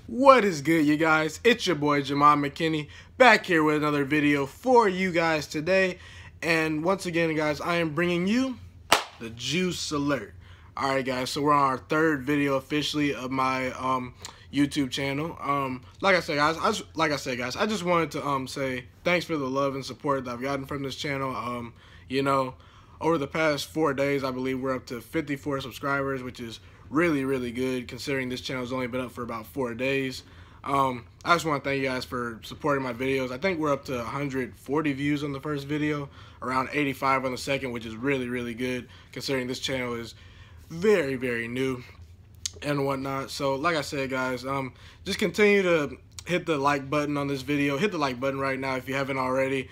What is good, you guys? It's your boy Ghiman Mckinney back here with another video for you guys today. And once again, guys, I am bringing you the juice alert. Alright guys, so we're on our third video officially of my YouTube channel. Like I said guys, I just wanted to say thanks for the love and support that I've gotten from this channel. Over the past 4 days, I believe we're up to 54 subscribers, which is really good considering this channel's only been up for about 4 days. I just want to thank you guys for supporting my videos. I think we're up to 140 views on the first video, around 85 on the second, which is really good considering this channel is very new and whatnot. So like I said guys, just continue to hit the like button on this video. Hit the like button right now if you haven't already.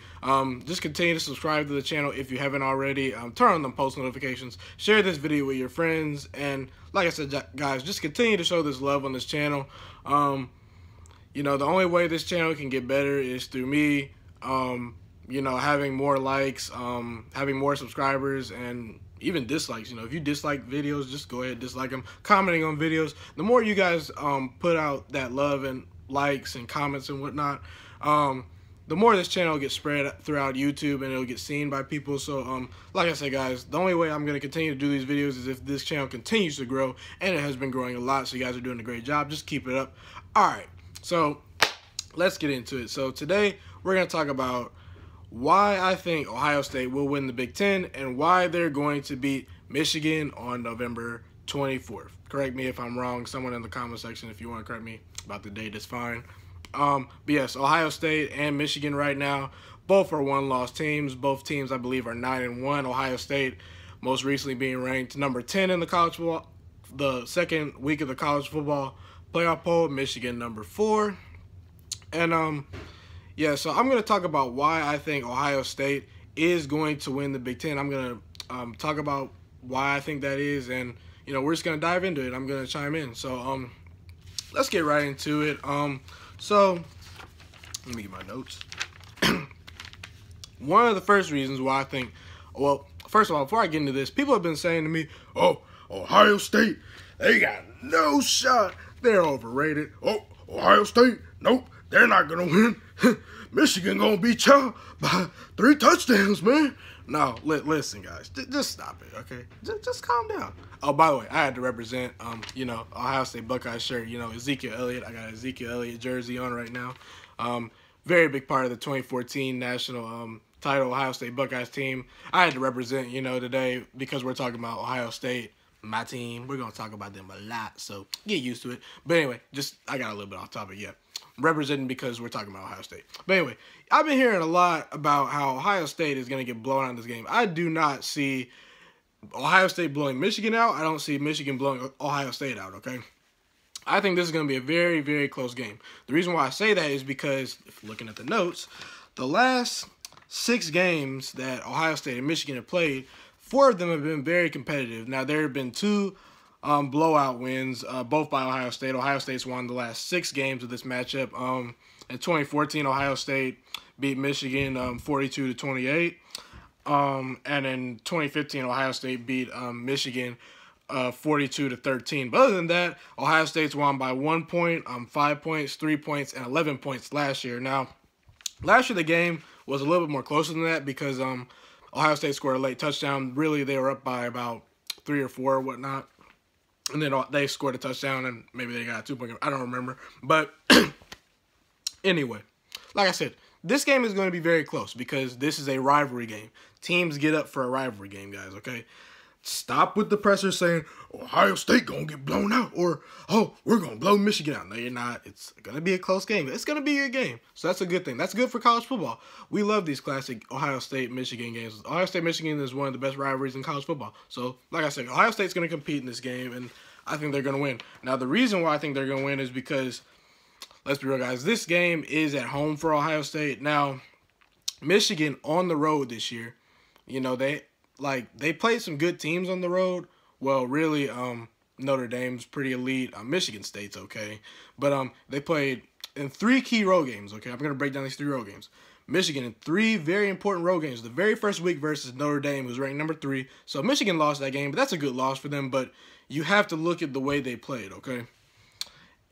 Just continue to subscribe to the channel if you haven't already. Turn on the post notifications. Share this video with your friends. And like I said, guys, just continue to show this love on this channel. The only way this channel can get better is through me, having more likes, having more subscribers, and even dislikes. If you dislike videos, just go ahead and dislike them. Commenting on videos. The more you guys put out that love and likes and comments and whatnot, the more this channel gets spread throughout YouTube and it'll get seen by people. So like I said guys, the only way I'm going to continue to do these videos is if this channel continues to grow, and it has been growing a lot, so you guys are doing a great job. Just keep it up. Alright, so let's get into it. So today we're going to talk about why I think Ohio State will win the Big Ten and why they're going to beat Michigan on November 24th. Correct me if I'm wrong. Someone in the comment section, if you want to correct me about the date, is fine. But yes, Ohio State and Michigan right now, both are one-loss teams. Both teams, I believe, are 9-1. Ohio State most recently being ranked number 10 in the college football, the second week of the college football playoff poll. Michigan number 4. And yeah, so I'm going to talk about why I think Ohio State is going to win the Big Ten. I'm going to talk about why I think that is, and we're just going to dive into it. I'm going to chime in. So let's get right into it. So let me get my notes. One of the first reasons why I think, well, first of all, before I get into this, people have been saying to me, oh, Ohio State, they got no shot. They're overrated. Oh, Ohio State, nope, they're not going to win. Michigan going to beat y'all by 3 touchdowns, man. No, listen, guys, just stop it, okay? Just calm down. Oh, by the way, I had to represent, Ohio State Buckeye shirt. Ezekiel Elliott. I got Ezekiel Elliott jersey on right now. Very big part of the 2014 national title Ohio State Buckeyes team. I had to represent, today because we're talking about Ohio State, my team. We're gonna talk about them a lot, so get used to it. But anyway, I got a little bit off topic. Yeah, representing because we're talking about Ohio State. But anyway, I've been hearing a lot about how Ohio State is going to get blown out in this game. I do not see Ohio State blowing Michigan out. I don't see Michigan blowing Ohio State out, okay? I think this is going to be a very close game. The reason why I say that is because, if looking at the notes, the last 6 games that Ohio State and Michigan have played, 4 of them have been very competitive. Now, there have been 2 blowout wins, both by Ohio State. Ohio State's won the last 6 games of this matchup. In 2014, Ohio State beat Michigan 42-28. And in 2015, Ohio State beat Michigan 42-13. But other than that, Ohio State's won by 1 point, 5 points, 3 points, and 11 points last year. Now, last year the game was a little bit more closer than that because Ohio State scored a late touchdown. Really, they were up by about 3 or 4 or whatnot. And then they scored a touchdown, and maybe they got a 2-point game. I don't remember. But anyway, like I said, this game is going to be very close because this is a rivalry game. Teams get up for a rivalry game, guys, okay? Stop with the pressure saying, Ohio State going to get blown out, or, oh, we're going to blow Michigan out. No, you're not. It's going to be a close game. It's going to be a game. So that's a good thing. That's good for college football. We love these classic Ohio State-Michigan games. Ohio State-Michigan is one of the best rivalries in college football. So, like I said, Ohio State's going to compete in this game, and I think they're going to win. Now, the reason why I think they're going to win is because, let's be real, guys, this game is at home for Ohio State. Now, Michigan on the road this year, they played some good teams on the road. Well, really, Notre Dame's pretty elite. Michigan State's okay. But they played in 3 key road games, okay? I'm going to break down these 3 road games. Michigan in 3 very important road games. The very first week versus Notre Dame, who's ranked number 3. So Michigan lost that game, but that's a good loss for them. But you have to look at the way they played, okay?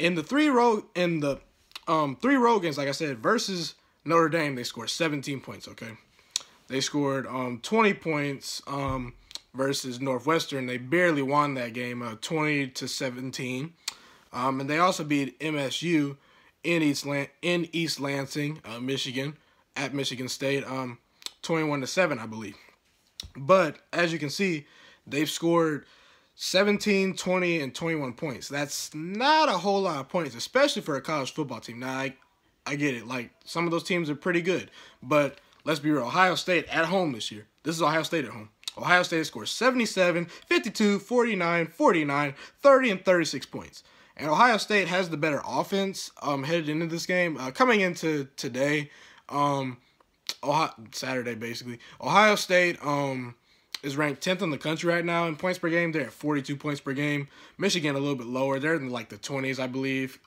in the three road games, like I said, versus Notre Dame, they scored 17 points. Okay, they scored 20 points versus Northwestern. They barely won that game, 20-17. And they also beat MSU in East Lansing, Michigan, at Michigan State, 21-7, I believe. But as you can see, they've scored 17, 20, and 21 points. That's not a whole lot of points, especially for a college football team. Now, I get it. Like, some of those teams are pretty good. But let's be real. Ohio State at home this year. This is Ohio State at home. Ohio State scores 77, 52, 49, 49, 30, and 36 points. And Ohio State has the better offense headed into this game. Coming into today, Saturday basically, Ohio State is ranked 10th in the country right now in points per game. They're at 42 points per game. Michigan a little bit lower. They're in like the 20s, I believe.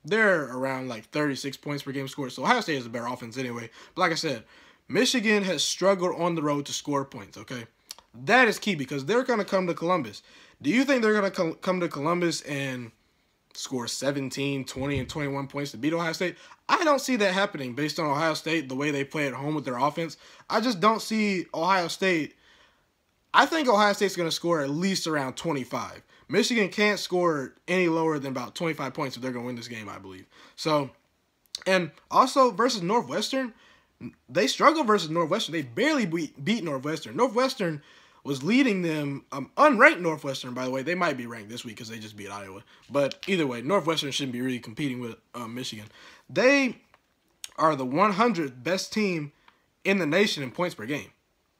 They're around like 36 points per game scored. So Ohio State has a better offense anyway. But like I said, Michigan has struggled on the road to score points, okay? That is key because they're going to come to Columbus. Do you think they're going to come to Columbus and score 17, 20, and 21 points to beat Ohio State? I don't see that happening based on Ohio State, the way they play at home with their offense. I just don't see Ohio State. I think Ohio State's going to score at least around 25. Michigan can't score any lower than about 25 points if they're going to win this game, I believe. So, and also versus Northwestern, they struggle versus Northwestern. They barely beat Northwestern. Northwestern was leading them, unranked Northwestern, by the way. They might be ranked this week because they just beat Iowa. But either way, Northwestern shouldn't be really competing with Michigan. They are the 100th best team in the nation in points per game.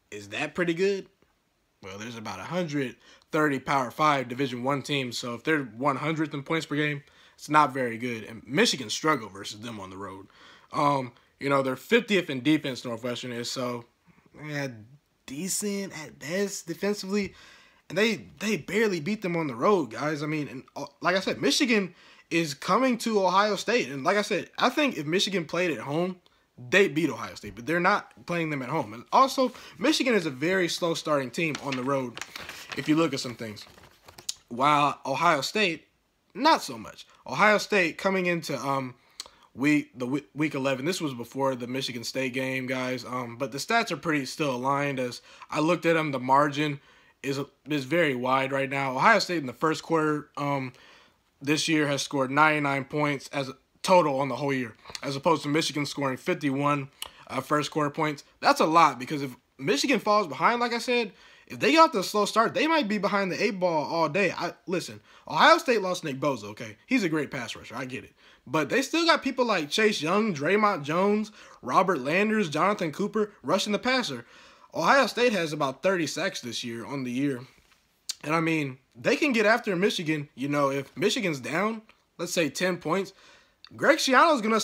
Is that pretty good? Well, there's about 130 Power 5 Division I teams, so if they're 100th in points per game, it's not very good. And Michigan struggle versus them on the road. You know, they're 50th in defense, Northwestern is, so yeah, decent at best defensively. And they barely beat them on the road, guys. I mean, and like I said, Michigan is coming to Ohio State. And like I said, I think if Michigan played at home, they beat Ohio State, but they're not playing them at home. And also, Michigan is a very slow starting team on the road if you look at some things. While Ohio State, not so much. Ohio State coming into week 11. This was before the Michigan State game, guys. But the stats are pretty still aligned. As I looked at them, the margin is very wide right now. Ohio State in the first quarter this year has scored 99 points as total on the whole year, as opposed to Michigan scoring 51 first quarter points. That's a lot because if Michigan falls behind, like I said, if they got the slow start, they might be behind the 8-ball all day. Listen, Ohio State lost Nick Bosa, okay? He's a great pass rusher. I get it. But they still got people like Chase Young, Draymond Jones, Robert Landers, Jonathan Cooper rushing the passer. Ohio State has about 30 sacks this year on the year. And, I mean, they can get after Michigan. You know, if Michigan's down, let's say 10 points, Greg Schiano's gonna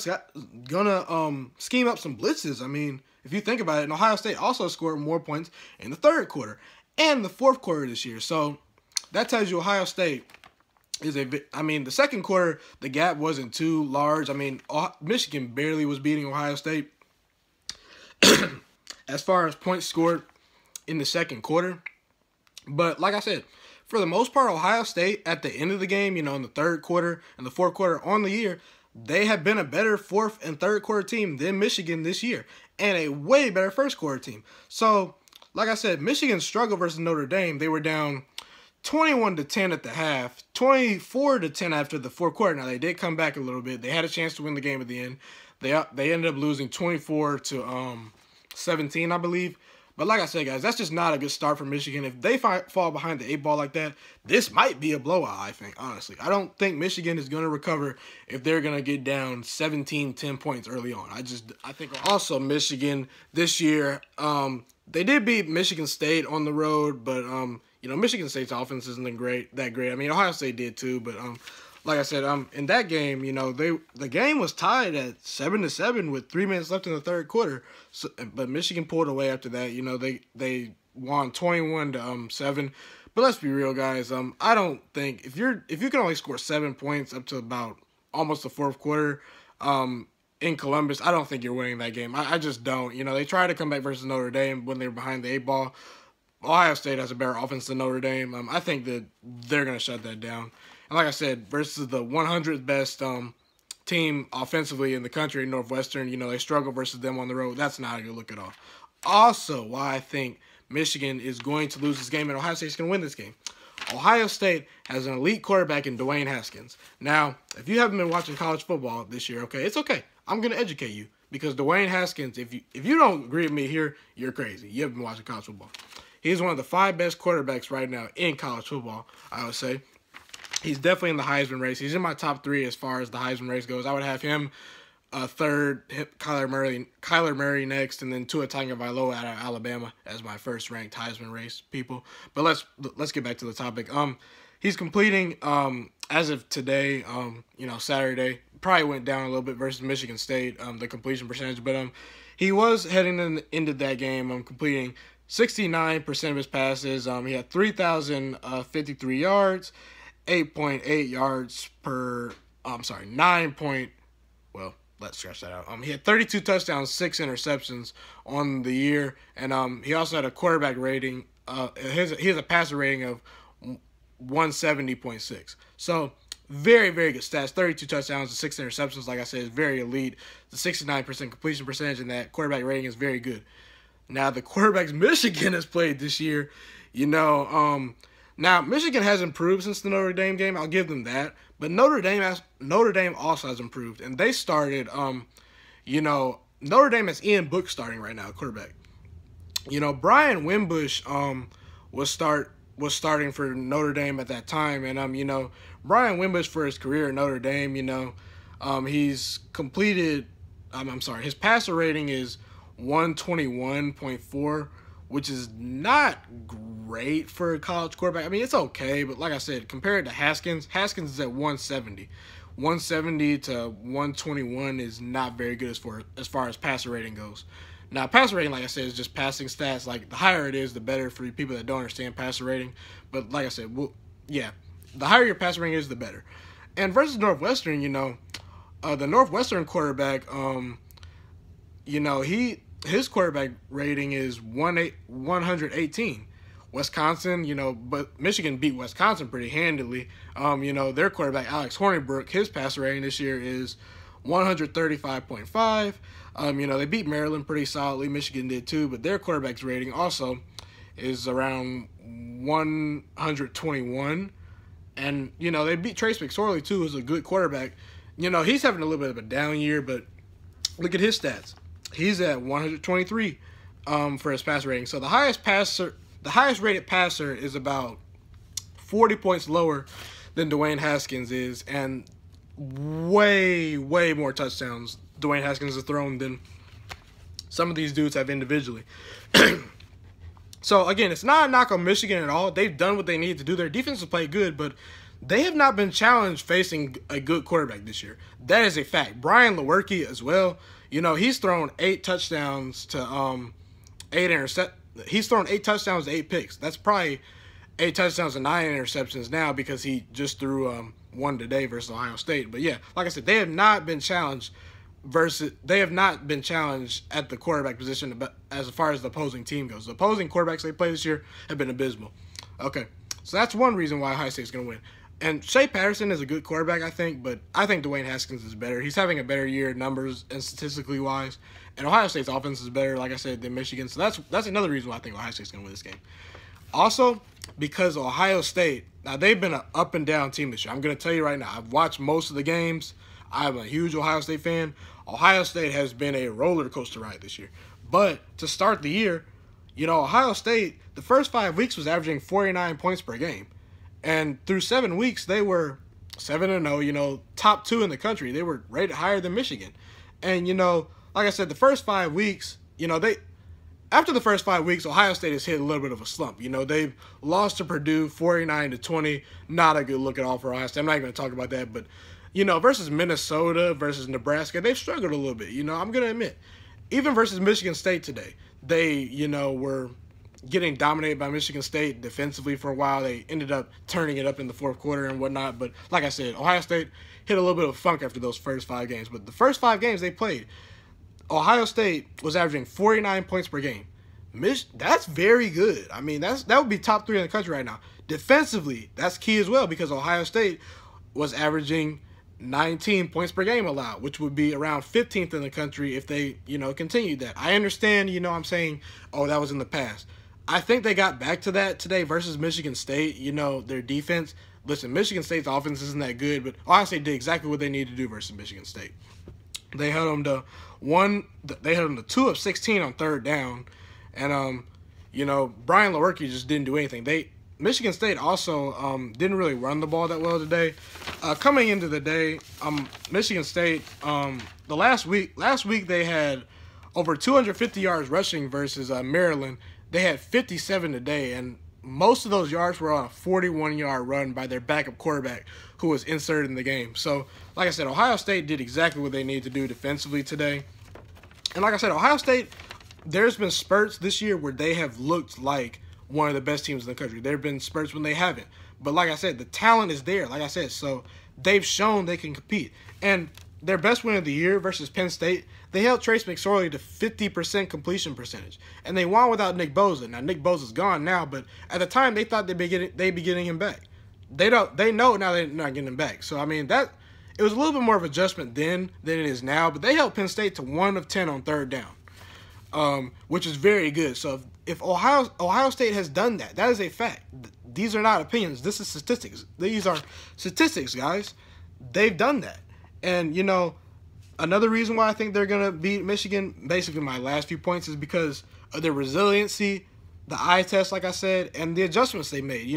scheme up some blitzes. I mean, if you think about it, and Ohio State also scored more points in the third quarter and the fourth quarter this year. So that tells you Ohio State is the second quarter, the gap wasn't too large. I mean, Michigan barely was beating Ohio State as far as points scored in the second quarter. But like I said, for the most part, Ohio State at the end of the game, you know, in the third quarter and the fourth quarter on the year, they have been a better fourth and third quarter team than Michigan this year, and a way better first quarter team. So, like I said, Michigan struggled versus Notre Dame. They were down 21-10 at the half, 24-10 after the fourth quarter. Now, they did come back a little bit. They had a chance to win the game at the end. They ended up losing 24-17, I believe. But like I said, guys, that's just not a good start for Michigan. If they fall behind the 8-ball like that, this might be a blowout, I think, honestly. I don't think Michigan is going to recover if they're going to get down 17-10 points early on. I think also Michigan this year, they did beat Michigan State on the road, but, you know, Michigan State's offense isn't that great. I mean, Ohio State did too, but, like I said, in that game, you know, the game was tied at 7-7 with 3 minutes left in the third quarter. So, but Michigan pulled away after that. You know, they won 21-7. But let's be real, guys. I don't think if you can only score 7 points up to about almost the fourth quarter, in Columbus, I don't think you're winning that game. I just don't. You know, they tried to come back versus Notre Dame when they were behind the 8-ball. Ohio State has a better offense than Notre Dame. I think that they're going to shut that down. And like I said, versus the 100th best team offensively in the country, Northwestern, they struggle versus them on the road. That's not a good look at all. Also, why I think Michigan is going to lose this game and Ohio State's going to win this game. Ohio State has an elite quarterback in Dwayne Haskins. Now, if you haven't been watching college football this year, okay, it's okay. I'm going to educate you because Dwayne Haskins, if you don't agree with me here, you're crazy. You haven't been watching college football. He's one of the 5 best quarterbacks right now in college football, I would say. He's definitely in the Heisman race. He's in my top 3 as far as the Heisman race goes. I would have him third, Kyler Murray next, and then Tua Tagovailoa out of Alabama as my first ranked Heisman race people. But let's get back to the topic. He's completing as of today, Saturday. Probably went down a little bit versus Michigan State, the completion percentage, but he was heading into that game, completing 69% of his passes. He had 3,053 yards, 8.8 yards per. Let's scratch that out. He had 32 touchdowns, 6 interceptions on the year, and he also had a quarterback rating. He has a passer rating of 170.6. So very, very good stats. 32 touchdowns and 6 interceptions. Like I said, is very elite. The 69% completion percentage and that quarterback rating is very good. Now the quarterbacks Michigan has played this year, now Michigan has improved since the Notre Dame game. I'll give them that. But Notre Dame also has improved, and they started. Notre Dame has Ian Book starting right now, quarterback. Brian Wimbush was starting for Notre Dame at that time, and Brian Wimbush for his career at Notre Dame, he's completed. His passer rating is 121.4, which is not great for a college quarterback. I mean, it's okay, but like I said, compared to Haskins is at 170. 170 to 121 is not very good as far as passer rating goes. Now, passer rating, like I said, is just passing stats. Like, the higher it is, the better for people that don't understand passer rating. But like I said, the higher your passer rating is, the better. And versus Northwestern, the Northwestern quarterback, his quarterback rating is 118. Wisconsin, but Michigan beat Wisconsin pretty handily. Their quarterback, Alex Hornibrook, his passer rating this year is 135.5. They beat Maryland pretty solidly. Michigan did too, but their quarterback's rating also is around 121. And, they beat Trace McSorley too, who's a good quarterback. He's having a little bit of a down year, but look at his stats. He's at 123 for his passer rating. So the highest rated passer is about 40 points lower than Dwayne Haskins is, and way, way more touchdowns Dwayne Haskins has thrown than some of these dudes have individually. So, again, it's not a knock on Michigan at all. They've done what they need to do. Their defense has played good, but they have not been challenged facing a good quarterback this year. That is a fact. Brian Lewerke as well. He's thrown 8 touchdowns to 8 interceptions. He's thrown 8 touchdowns to 8 picks. That's probably 8 touchdowns and 9 interceptions now because he just threw one today versus Ohio State. But yeah, like I said, they have not been challenged at the quarterback position as far as the opposing team goes. The opposing quarterbacks they play this year have been abysmal. Okay, so that's one reason why Ohio State's going to win. And Shea Patterson is a good quarterback, I think, but I think Dwayne Haskins is better. He's having a better year numbers and statistically wise. And Ohio State's offense is better, like I said, than Michigan. So that's another reason why I think Ohio State's going to win this game. Also, because Ohio State, now they've been an up and down team this year. I'm going to tell you right now, I've watched most of the games. I'm a huge Ohio State fan. Ohio State has been a roller coaster ride this year. But to start the year, Ohio State, the first 5 weeks was averaging 49 points per game. And through 7 weeks, they were 7-0, top 2 in the country. They were rated higher than Michigan. And, like I said, the first 5 weeks, after the first 5 weeks, Ohio State has hit a little bit of a slump. They've lost to Purdue 49-20. Not a good look at all for Ohio State. I'm not going to talk about that. But, versus Minnesota, versus Nebraska, they've struggled a little bit. I'm going to admit. Even versus Michigan State today, they, were getting dominated by Michigan State defensively for a while. They ended up turning it up in the fourth quarter and whatnot. But like I said, Ohio State hit a little bit of funk after those first 5 games. But the first 5 games they played, Ohio State was averaging 49 points per game. That's very good. I mean, that would be top 3 in the country right now. Defensively, that's key as well because Ohio State was averaging 19 points per game allowed, which would be around 15th in the country if they, continued that. I understand, I'm saying, oh, that was in the past. I think they got back to that today versus Michigan State. Their defense. Listen, Michigan State's offense isn't that good, but Ohio State did exactly what they needed to do versus Michigan State. They held them to They held them to 2 of 16 on third down, and Brian Lewerke just didn't do anything. Michigan State also didn't really run the ball that well today. Coming into the day, Michigan State last week they had over 250 yards rushing versus Maryland. They had 57 today, and most of those yards were on a 41-yard run by their backup quarterback who was inserted in the game. So, like I said, Ohio State did exactly what they needed to do defensively today. And like I said, Ohio State, there's been spurts this year where they have looked like one of the best teams in the country. There have been spurts when they haven't. But like I said, the talent is there, like I said. So they've shown they can compete. And their best win of the year versus Penn State, they held Trace McSorley to 50% completion percentage. And they won without Nick Bosa. Now, Nick Bosa's gone now, but at the time, they thought they'd be getting him back. They know now they're not getting him back. So, I mean, it was a little bit more of an adjustment then than it is now. But they held Penn State to 1 of 10 on third down, which is very good. So, if Ohio State has done that, that is a fact. These are not opinions. This is statistics. These are statistics, guys. They've done that. And, another reason why I think they're going to beat Michigan, basically my last few points, is because of their resiliency, the eye test, like I said, and the adjustments they made.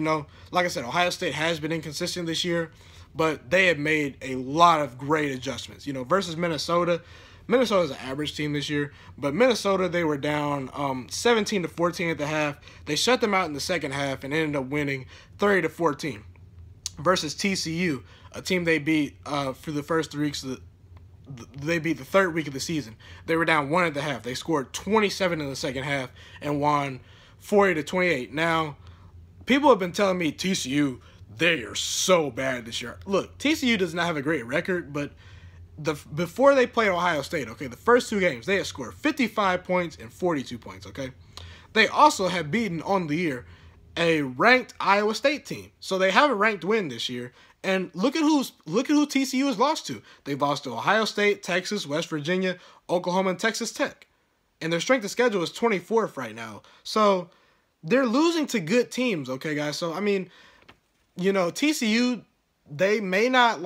Like I said, Ohio State has been inconsistent this year, but they have made a lot of great adjustments. Versus Minnesota. Minnesota's an average team this year, but Minnesota, they were down 17-14 at the half. They shut them out in the second half and ended up winning 30-14. Versus TCU, a team they beat for the first 3 weeks they beat the third week of the season. They were down 1 at the half. They scored 27 in the second half and won 40-28. Now, people have been telling me TCU, they are so bad this year. Look, TCU does not have a great record, but before they played Ohio State, okay, the first 2 games, they had scored 55 points and 42 points, okay? They also have beaten on the year a ranked Iowa State team. So they have a ranked win this year. And look at who TCU has lost to. They've lost to Ohio State, Texas, West Virginia, Oklahoma, and Texas Tech. And their strength of schedule is 24th right now. So they're losing to good teams, okay, guys? So, I mean, TCU, they may not,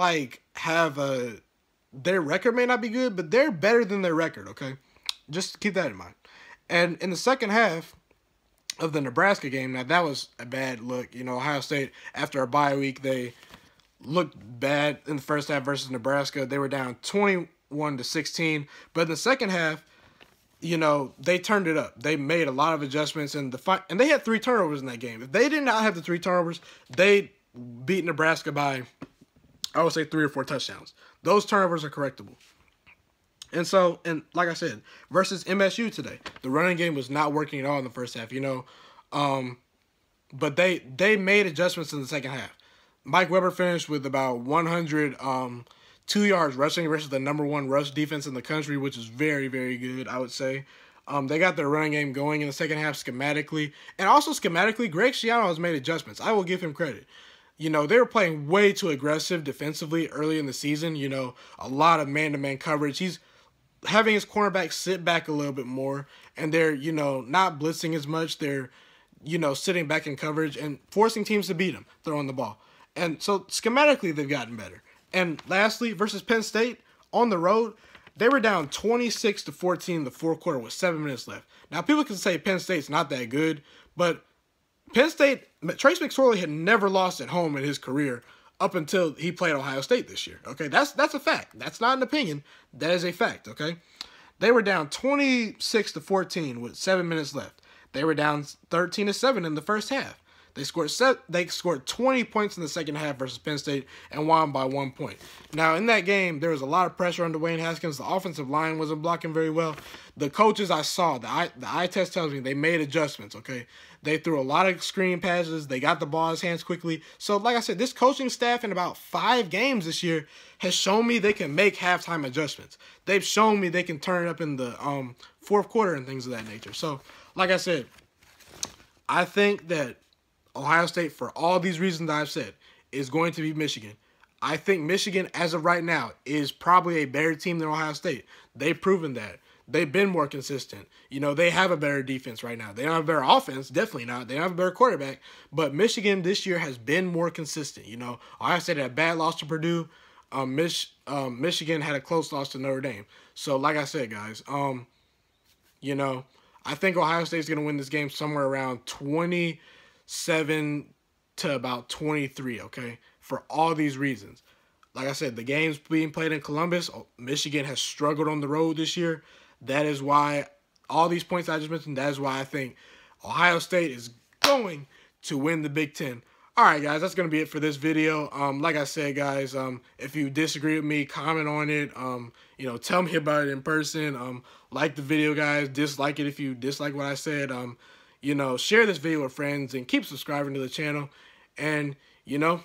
have their record may not be good, but they're better than their record, okay? Just keep that in mind. And in the second half of the Nebraska game, now that was a bad look. Ohio State, after a bye week, they looked bad in the first half versus Nebraska. They were down 21-16. But in the second half, they turned it up. They made a lot of adjustments, and they had 3 turnovers in that game. If they did not have the 3 turnovers, they beat Nebraska by, I would say, 3 or 4 touchdowns. Those turnovers are correctable. And like I said, versus MSU today, the running game was not working at all in the first half, but they made adjustments in the second half. Mike Weber finished with about 102 yards rushing versus the number 1 rush defense in the country, which is very, very good, I would say. They got their running game going in the second half schematically. And also schematically, Greg Schiano has made adjustments. I will give him credit. They were playing way too aggressive defensively early in the season. A lot of man-to-man coverage. He's having his cornerback sit back a little bit more, and they're, not blitzing as much. They're, sitting back in coverage and forcing teams to beat them, throwing the ball. And so schematically, they've gotten better. And lastly, versus Penn State, on the road, they were down 26-14 in the fourth quarter with 7 minutes left. Now, people can say Penn State's not that good, but Penn State, Trace McSorley had never lost at home in his career up until he played Ohio State this year. Okay, that's a fact. That's not an opinion. That is a fact, okay? They were down 26-14 with 7 minutes left. They were down 13-7 in the first half. They scored 20 points in the second half versus Penn State and won by 1 point. Now, in that game, there was a lot of pressure on Dwayne Haskins. The offensive line wasn't blocking very well. The coaches I saw, the eye test tells me they made adjustments, okay? They threw a lot of screen passes. They got the ball in his hands quickly. So, like I said, this coaching staff in about 5 games this year has shown me they can make halftime adjustments. They've shown me they can turn it up in the fourth quarter and things of that nature. So, like I said, I think that Ohio State, for all these reasons that I've said, is going to beat Michigan. I think Michigan, as of right now, is probably a better team than Ohio State. They've proven that. They've been more consistent. You know, they have a better defense right now. They don't have a better offense, definitely not. They don't have a better quarterback. But Michigan this year has been more consistent. You know, Ohio State had a bad loss to Purdue. Michigan had a close loss to Notre Dame. So, like I said, guys, you know, I think Ohio State's going to win this game somewhere around 27 to about 23, okay, for all these reasons. Like I said, the game's being played in Columbus. Michigan has struggled on the road this year. That is why all these points I just mentioned, that is why I think Ohio State is going to win the Big Ten. All right, guys, that's going to be it for this video. Like I said, guys, if you disagree with me, comment on it. You know, tell me about it in person. Like the video, guys. Dislike it if you dislike what I said. You know, share this video with friends and keep subscribing to the channel. And, you know,